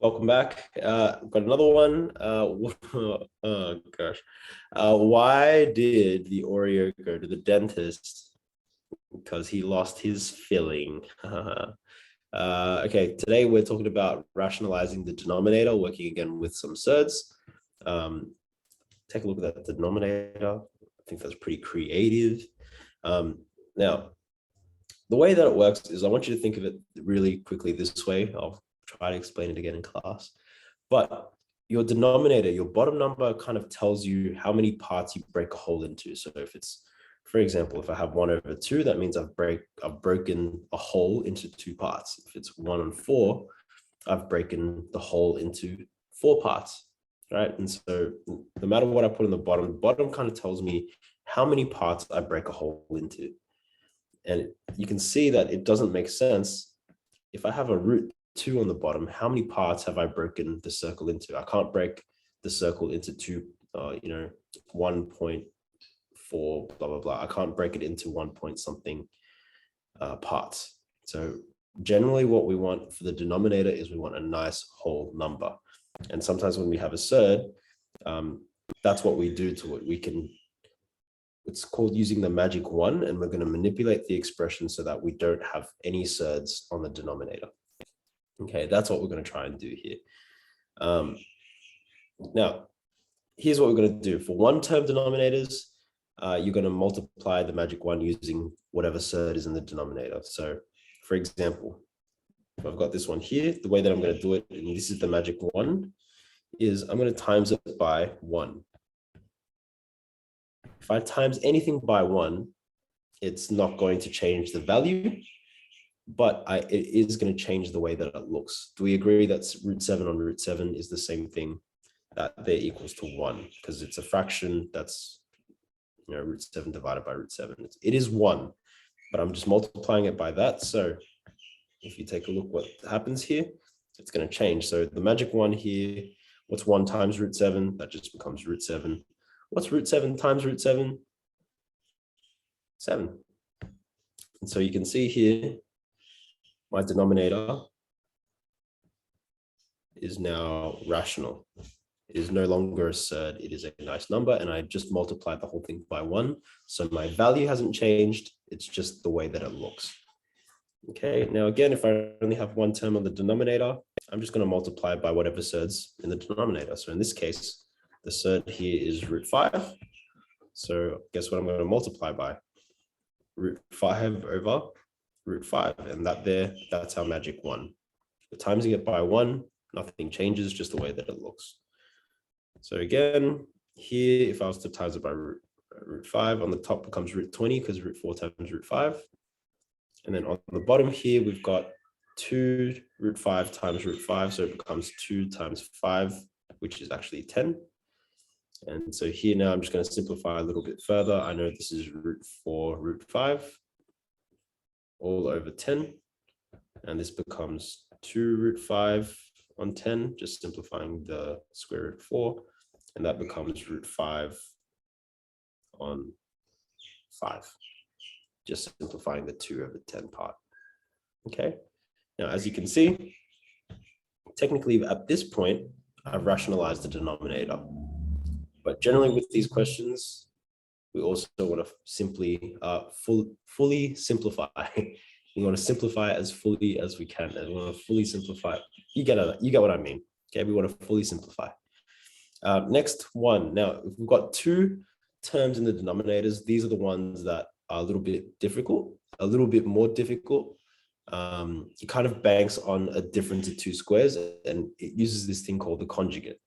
Welcome back. Got another one. Oh gosh. Why did the Oreo go to the dentist? Because he lost his filling. Okay, today we're talking about rationalizing the denominator, working again with some surds. Take a look at that denominator. I think that's pretty creative. Now, the way that it works is I want you to think of it really quickly this way. I'll try to explain it again in class. But your denominator, your bottom number kind of tells you how many parts you break a hole into. So if it's, for example, if I have 1/2, that means I've broken a hole into two parts. If it's 1/4, I've broken the hole into four parts, right? And so no matter what I put in the bottom kind of tells me how many parts I break a hole into. And you can see that it doesn't make sense. If I have a √2 on the bottom, how many parts have I broken the circle into? I can't break the circle into 1.4, blah, blah, blah. I can't break it into 1 point something parts. So generally what we want for the denominator is we want a nice whole number. And sometimes when we have a surd, that's what we do to it. It's called using the magic 1, and we're going to manipulate the expression so that we don't have any surds on the denominator. Okay, that's what we're going to try and do here. Now, here's what we're going to do. For one-term denominators, you're going to multiply the magic 1 using whatever surd is in the denominator. So, for example, if I've got this one here, the way that I'm going to do it, and this is the magic 1, is I'm going to times it by 1. If I times anything by 1, it's not going to change the value, but it is going to change the way that it looks. Do we agree that √7 on √7 is the same thing, that they're equals to 1? Because it's a fraction that's, √7 divided by √7. It is 1, but I'm just multiplying it by that. So if you take a look what happens here, it's going to change. So the magic 1 here, what's 1 times √7? That just becomes √7. What's √7 times √7? 7. And so you can see here, my denominator is now rational. It is no longer a surd. It is a nice number, and I just multiplied the whole thing by 1. So my value hasn't changed. It's just the way that it looks. Okay, now again, if I only have one term on the denominator, I'm just going to multiply by whatever surds in the denominator. So in this case, the surd here is √5. So guess what I'm going to multiply by? √5 over √5. And that's our magic 1. We're timesing it by 1. Nothing changes, just the way that it looks. So again, here, if I was to times it by √5, on the top becomes √20 because √4 times √5. And then on the bottom here, we've got 2 √5 times √5. So it becomes 2 times 5, which is actually 10. And so here now I'm just going to simplify a little bit further. I know this is √4 √5 all over 10. And this becomes 2 √5 on 10, just simplifying the square root of 4. And that becomes √5 on 5, just simplifying the 2 over 10 part. Okay. Now, as you can see, technically at this point, I've rationalized the denominator. But generally with these questions, we also want to simply fully simplify. We want to simplify it as fully as we can. And we want to fully simplify. You get what I mean. Okay, we want to fully simplify. Next one. Now, if we've got 2 terms in the denominators, these are the ones that are a little bit difficult, a little bit more difficult. It kind of banks on a difference of 2 squares, and it uses this thing called the conjugate.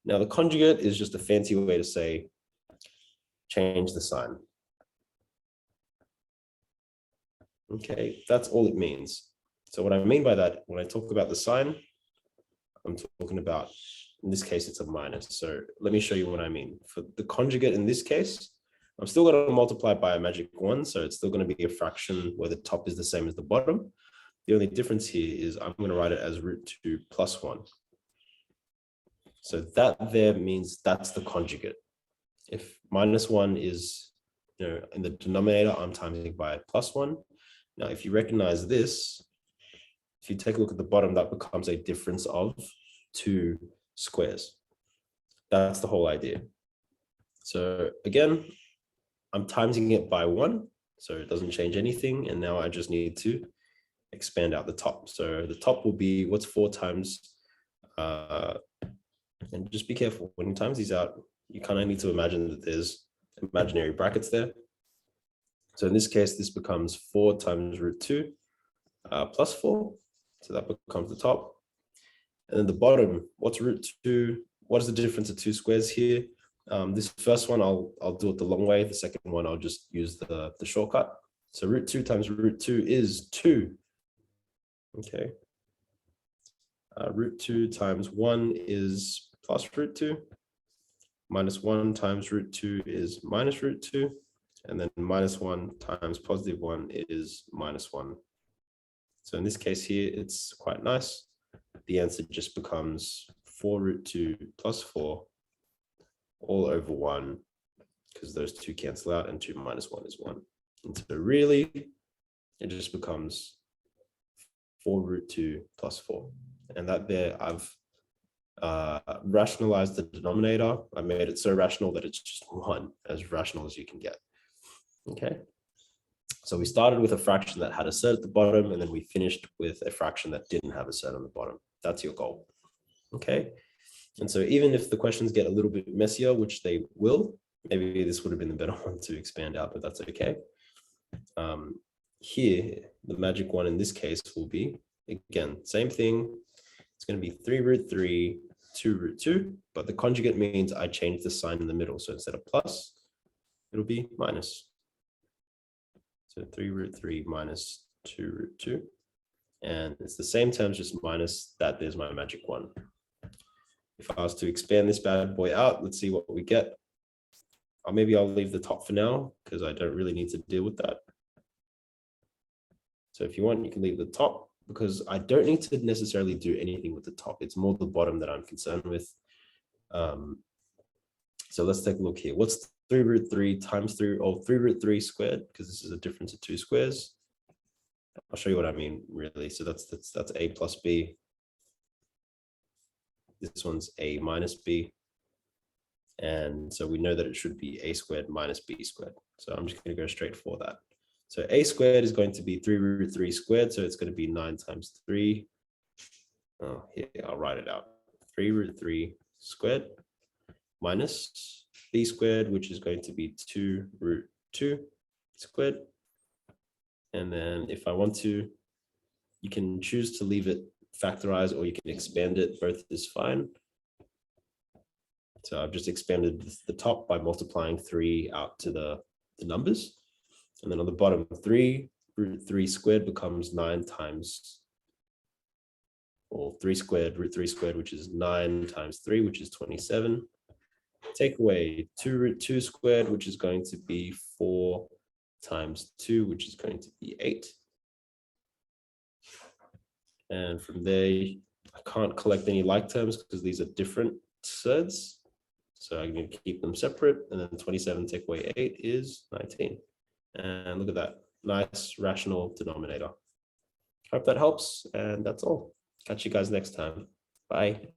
Now, the conjugate is just a fancy way to say change the sign. Okay, that's all it means. So what I mean by that, when I talk about the sign, I'm talking about, in this case, it's a minus. So let me show you what I mean. For the conjugate in this case, I'm still going to multiply by a magic 1. So it's still going to be a fraction where the top is the same as the bottom. The only difference here is I'm going to write it as √2 plus 1. So that there means that's the conjugate. If minus 1 is, in the denominator, I'm timesing by plus 1. Now, if you recognize this, if you take a look at the bottom, that becomes a difference of 2 squares. That's the whole idea. So again, I'm timesing it by 1, so it doesn't change anything. And now I just need to expand out the top. So the top will be, what's 4 times, and just be careful when you times these out, you kind of need to imagine that there's imaginary brackets there. So in this case, this becomes 4 times root 2 plus 4. So that becomes the top. And then the bottom, what's root 2? What is the difference of 2 squares here? This first one, I'll do it the long way. The second one, I'll just use the shortcut. So root 2 times root 2 is 2. Okay. Root 2 times 1 is plus root 2. Minus 1 times root 2 is minus root 2. And then minus 1 times positive 1 is minus 1. So in this case here, it's quite nice. The answer just becomes 4 root 2 plus 4 all over 1, because those 2 cancel out and 2 minus 1 is 1. And so really, it just becomes 4 root 2 plus 4. And that there, I've rationalized the denominator. I made it so rational that it's just 1, as rational as you can get. Okay. So we started with a fraction that had a set at the bottom, and then we finished with a fraction that didn't have a set on the bottom. That's your goal. Okay. And so even if the questions get a little bit messier, which they will, maybe this would have been the better one to expand out, but that's okay. Here, the magic one in this case will be, again, same thing. It's going to be 3 root 3, 2 root 2, but the conjugate means I change the sign in the middle. So instead of plus, it'll be minus. So 3 root 3 minus 2 root 2. And it's the same terms, just minus that. There's my magic one. If I was to expand this bad boy out, let's see what we get. Or maybe I'll leave the top for now, because I don't really need to deal with that. So if you want, you can leave the top, because I don't need to necessarily do anything with the top. It's more the bottom that I'm concerned with. So let's take a look here. What's 3 root 3 times 3, or 3 root 3 squared, because this is a difference of 2 squares. I'll show you what I mean, really. So that's a plus b. This one's a minus b. And so we know that it should be a squared minus b squared. So I'm just going to go straight for that. So a squared is going to be 3 root 3 squared. So it's going to be 9 times 3. Oh, here, I'll write it out. 3 root 3 squared minus b squared, which is going to be 2 root 2 squared. And then if I want to, you can choose to leave it factorized, or you can expand it. Both is fine. So I've just expanded the top by multiplying 3 out to the numbers. And then on the bottom, 3 root 3 squared becomes 9 times, or 3 squared root 3 squared, which is 9 times 3, which is 27. Take away 2 root 2 squared, which is going to be 4 times 2, which is going to be 8. And from there, I can't collect any like terms because these are different surds. So I'm going to keep them separate. And then 27 take away 8 is 19. And look at that, nice rational denominator. Hope that helps. And that's all. Catch you guys next time. Bye.